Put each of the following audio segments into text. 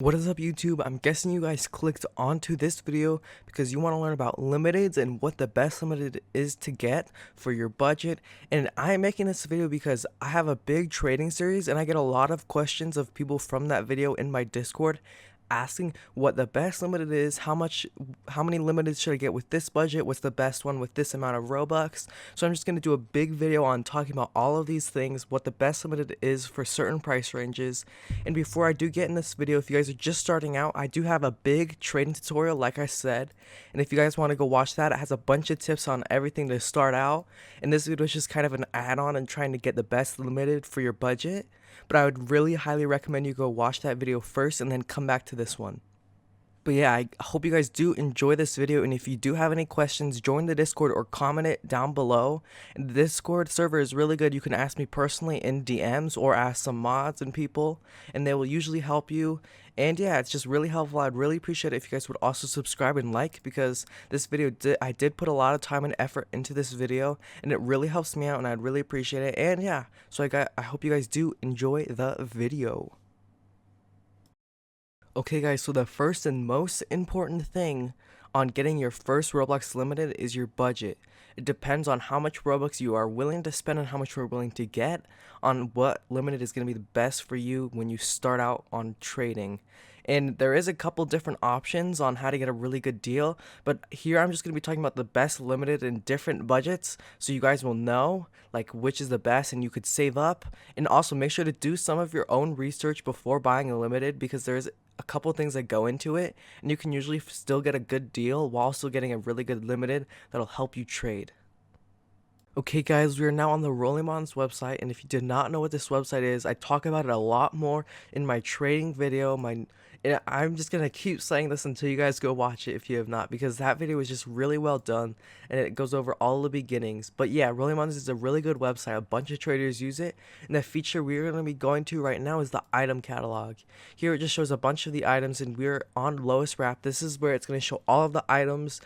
What is up, YouTube? I'm guessing you guys clicked onto this video because you want to learn about limiteds and what the best limited is to get for your budget. And I'm making this video because I have a big trading series and I get a lot of questions of people from that video in my Discord asking what the best limited is, how many limiteds should I get with this budget, what's the best one with this amount of Robux. So I'm just going to do a big video on talking about all of these things, what the best limited is for certain price ranges. And before I do get in this video, if you guys are just starting out, I do have a big trading tutorial like I said, and if you guys want to go watch that, it has a bunch of tips on everything to start out, and this video is just kind of an add-on and trying to get the best limited for your budget. But I would really highly recommend you go watch that video first and then come back to this one. But yeah, I hope you guys do enjoy this video, and if you do have any questions, join the Discord or comment it down below. And the Discord server is really good. You can ask me personally in DMs or ask some mods and people, and they will usually help you. And yeah, it's just really helpful. I'd really appreciate it if you guys would also subscribe and like, because this video I did put a lot of time and effort into this video, and it really helps me out, and I'd really appreciate it. And yeah, so I hope you guys do enjoy the video. Okay guys, so the first and most important thing on getting your first Roblox limited is your budget. It depends on how much Robux you are willing to spend and how much you're willing to get on what limited is going to be the best for you when you start out on trading. And there is a couple different options on how to get a really good deal, but here I'm just going to be talking about the best limited in different budgets, so you guys will know like which is the best and you could save up. And also make sure to do some of your own research before buying a limited, because there's a couple things that go into it, and you can usually still get a good deal while still getting a really good limited that'll help you trade. Okay guys, we are now on the ROBUX website, and if you did not know what this website is, I talk about it a lot more in my trading video. I'm just gonna keep saying this until you guys go watch it if you have not, because that video is just really well done and it goes over all the beginnings. But yeah, ROBUX is a really good website. A bunch of traders use it, and the feature we're gonna be going to right now is the item catalog. Here it just shows a bunch of the items, and we're on lowest wrap. This is where it's gonna show all of the items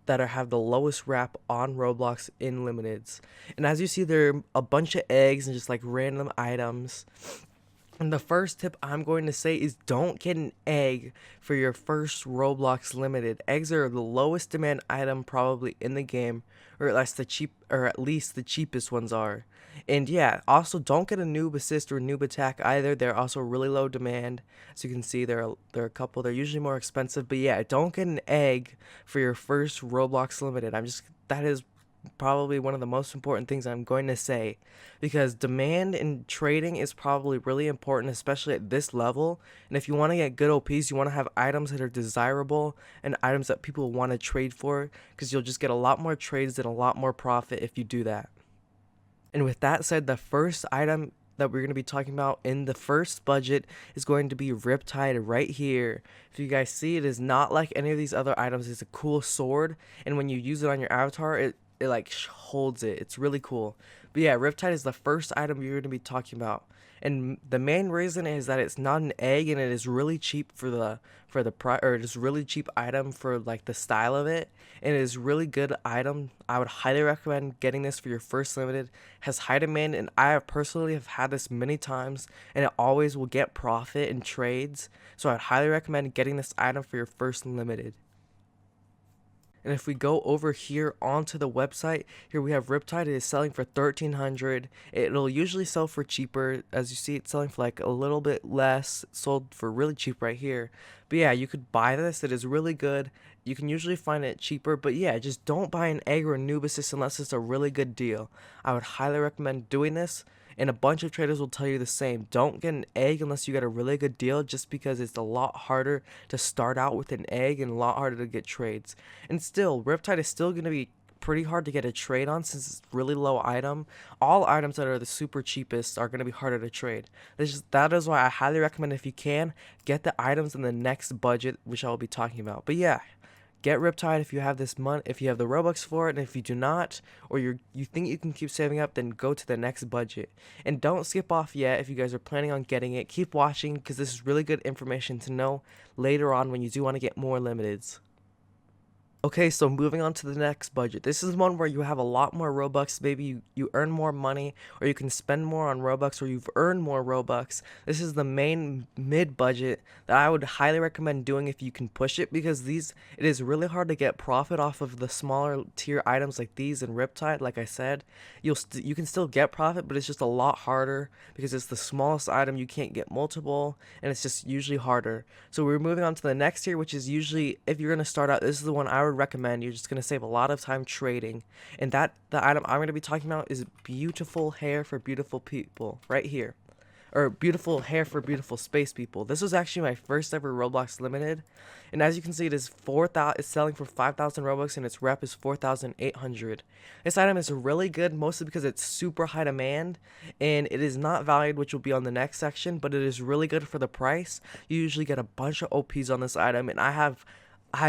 that have the lowest wrap on Roblox in limiteds. And as you see, there are a bunch of eggs and just like random items. And the first tip I'm going to say is don't get an egg for your first Roblox limited. Eggs are the lowest demand item probably in the game, or at least the cheapest ones are. And yeah, also don't get a noob assist or noob attack either. They're also really low demand. As you can see, there are a couple. They're usually more expensive, but yeah, don't get an egg for your first Roblox limited. That is probably one of the most important things I'm going to say, because demand in trading is probably really important, especially at this level. And if you want to get good OPs, you want to have items that are desirable and items that people want to trade for, because you'll just get a lot more trades and a lot more profit if you do that. And with that said, the first item that we're going to be talking about in the first budget is going to be Riptide right here. If you guys see, it is not like any of these other items. It's a cool sword, and when you use it on your avatar, it like holds it. It's really cool. But yeah, Riptide is the first item you're going to be talking about, and the main reason is that it's not an egg, and it is really cheap it is really cheap item for like the style of it, and it is really good item. I would highly recommend getting this for your first limited. It has high demand, and I personally have had this many times, and it always will get profit in trades. So I'd highly recommend getting this item for your first limited. And if we go over here onto the website, here we have Riptide. It is selling for 1,300. It'll usually sell for cheaper. As you see, it's selling for like a little bit less. It's sold for really cheap right here. But yeah, you could buy this. It is really good. You can usually find it cheaper. But yeah, just don't buy an egg or a noob assist unless it's a really good deal. I would highly recommend doing this. And a bunch of traders will tell you the same. Don't get an egg unless you get a really good deal, just because it's a lot harder to start out with an egg and a lot harder to get trades. And still, Riptide is still going to be pretty hard to get a trade on, since it's really low item. All items that are the super cheapest are going to be harder to trade. That is why I highly recommend, if you can, get the items in the next budget, which I will be talking about. But yeah, get Riptide if you have this month, if you have the Robux for it, and if you do not, or you think you can keep saving up, then go to the next budget. And don't skip off yet if you guys are planning on getting it. Keep watching, because this is really good information to know later on when you do want to get more limiteds. Okay, so moving on to the next budget. This is one where you have a lot more Robux. Maybe you earn more money, or you can spend more on Robux, or you've earned more Robux. This is the main mid budget that I would highly recommend doing if you can push it, because it is really hard to get profit off of the smaller tier items like these and Riptide. Like I said, you can still get profit, but it's just a lot harder because it's the smallest item. You can't get multiple, and it's just usually harder. So we're moving on to the next tier, which is usually, if you're gonna start out, this is the one I would recommend. You're just going to save a lot of time trading, and the item I'm going to be talking about is beautiful hair for beautiful people right here, or beautiful hair for beautiful space people. This was actually my first ever Roblox limited, and as you can see, it's selling for 5,000 Robux, and its rep is 4,800. This item is really good, mostly because it's super high demand, and it is not valued, which will be on the next section, but it is really good for the price. You usually get a bunch of OPs on this item, and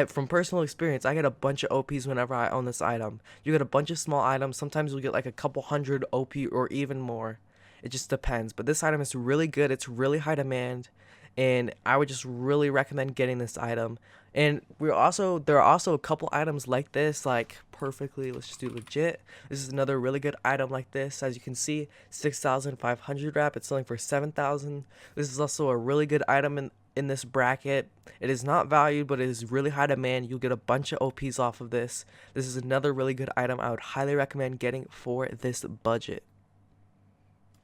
from personal experience, I get a bunch of OPs whenever I own this item. You get a bunch of small items. Sometimes you'll get like a couple hundred OP or even more. It just depends. But this item is really good. It's really high demand, and I would just really recommend getting this item. And there are also a couple items like this, like perfectly. Let's just do legit. This is another really good item like this. As you can see, 6,500 wrap. It's selling for 7,000. This is also a really good item in this bracket. It is not valued, but it is really high demand. You'll get a bunch of OPs off of this. This is another really good item I would highly recommend getting for this budget.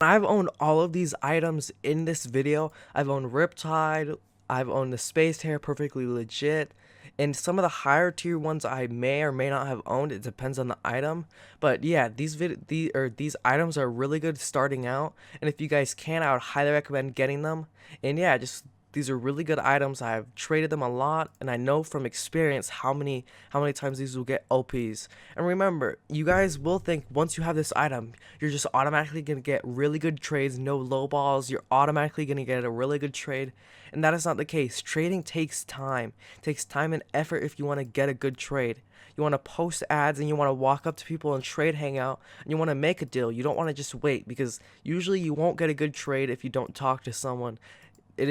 I've owned all of these items in this video. I've owned Riptide, I've owned the Space Hair, perfectly legit, and some of the higher tier ones I may or may not have owned. It depends on the item. But yeah, these items are really good starting out, and if you guys can, I would highly recommend getting them. And yeah, these are really good items. I've traded them a lot, and I know from experience how many times these will get OPs. And remember, you guys will think once you have this item, you're just automatically going to get really good trades, no low balls. You're automatically going to get a really good trade, and that is not the case. Trading takes time. It takes time and effort if you want to get a good trade. You want to post ads, and you want to walk up to people and trade hangout, and you want to make a deal. You don't want to just wait, because usually you won't get a good trade if you don't talk to someone. It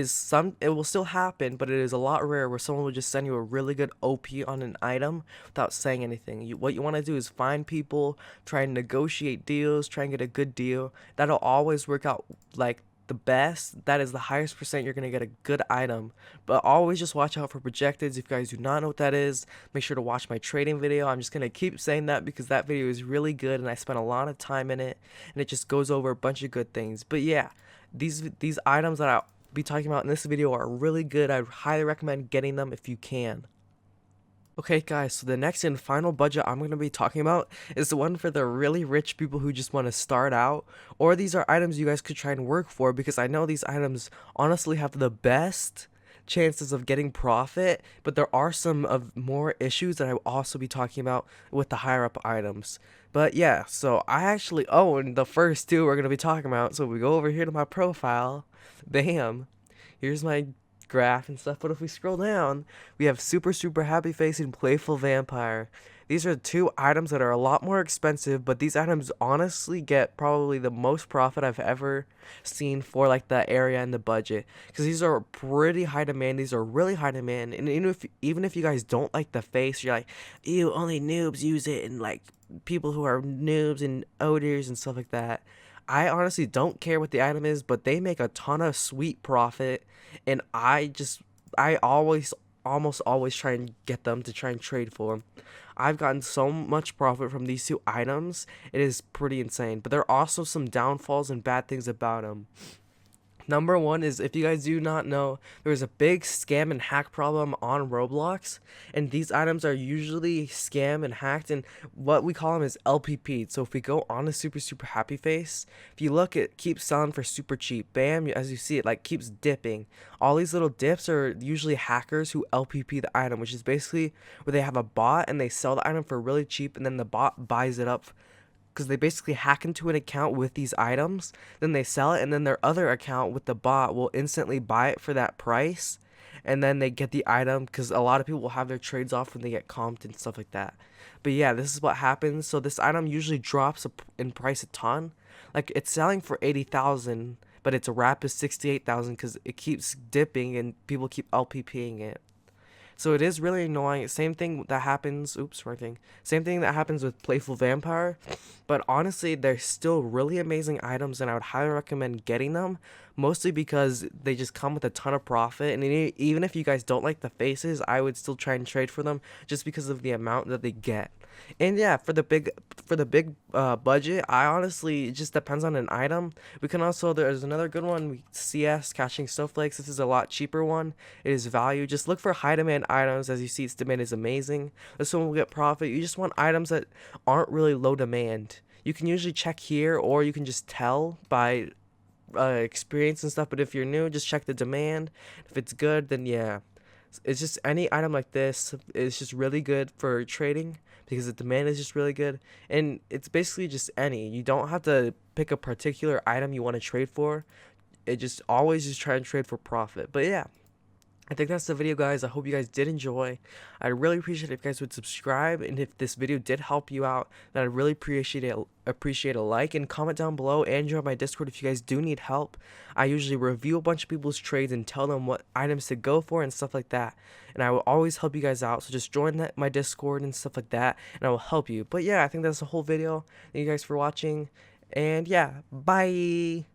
will still happen, but it is a lot rare where someone will just send you a really good OP on an item without saying anything. What you want to do is find people, try and negotiate deals, try and get a good deal. That'll always work out like the best. That is the highest percent you're going to get a good item. But always just watch out for projecteds. If you guys do not know what that is, make sure to watch my trading video. I'm just going to keep saying that because that video is really good, and I spent a lot of time in it, and it just goes over a bunch of good things. But yeah, these items that I be talking about in this video are really good. I highly recommend getting them if you can. Okay guys, so the next and final budget I'm going to be talking about is the one for the really rich people who just want to start out, or these are items you guys could try and work for, because I know these items honestly have the best chances of getting profit, but there are some of more issues that I will also be talking about with the higher up items. But yeah, so I actually own the first two we're going to be talking about. So we go over here to my profile. Bam, here's my graph and stuff. But if we scroll down, we have super happy face and playful vampire. These are two items that are a lot more expensive, but these items honestly get probably the most profit I've ever seen for like the area and the budget, because these are pretty high demand. These are really high demand, and even if you guys don't like the face, you're like, ew, only noobs use it, and like people who are noobs and odors and stuff like that. I honestly don't care what the item is, but they make a ton of sweet profit, and I almost always try and get them to try and trade for them. I've gotten so much profit from these two items. It is pretty insane, but there are also some downfalls and bad things about them. Number one is, if you guys do not know, there's a big scam and hack problem on Roblox, and these items are usually scam and hacked, and what we call them is LPP'd. So if we go on a super happy face, if you look, it keeps selling for super cheap. Bam, as you see, it like keeps dipping. All these little dips are usually hackers who LPP the item, which is basically where they have a bot and they sell the item for really cheap, and then the bot buys it up, because they basically hack into an account with these items, then they sell it, and then their other account with the bot will instantly buy it for that price, and then they get the item, because a lot of people will have their trades off when they get comped and stuff like that. But yeah, this is what happens. So this item usually drops in price a ton. Like, it's selling for 80,000, but its wrap is 68,000 because it keeps dipping and people keep LPPing it. So it is really annoying. Same thing that happens, oops, wrong thing. Same thing that happens with Playful Vampire. But honestly, they're still really amazing items, and I would highly recommend getting them. Mostly because they just come with a ton of profit, and even if you guys don't like the faces, I would still try and trade for them just because of the amount that they get. And yeah, for the big budget, I honestly, it just depends on an item. We can also, there's another good one, CS Catching Snowflakes. This is a lot cheaper one. It is value. Just look for high demand items. As you see, its demand is amazing. This one will get profit. You just want items that aren't really low demand. You can usually check here, or you can just tell by experience and stuff. But if you're new, just check the demand. If it's good, then yeah, it's just any item like this. It's just really good for trading because the demand is just really good, and it's basically just any. You don't have to pick a particular item you want to trade for. It just always just try and trade for profit. But yeah, I think that's the video, guys. I hope you guys did enjoy. I'd really appreciate it if you guys would subscribe, and if this video did help you out, then I'd really appreciate a like and comment down below, and join my Discord if you guys do need help. I usually review a bunch of people's trades and tell them what items to go for and stuff like that, and I will always help you guys out. So just join my Discord and stuff like that, and I will help you. But yeah, I think that's the whole video. Thank you guys for watching, and yeah, bye.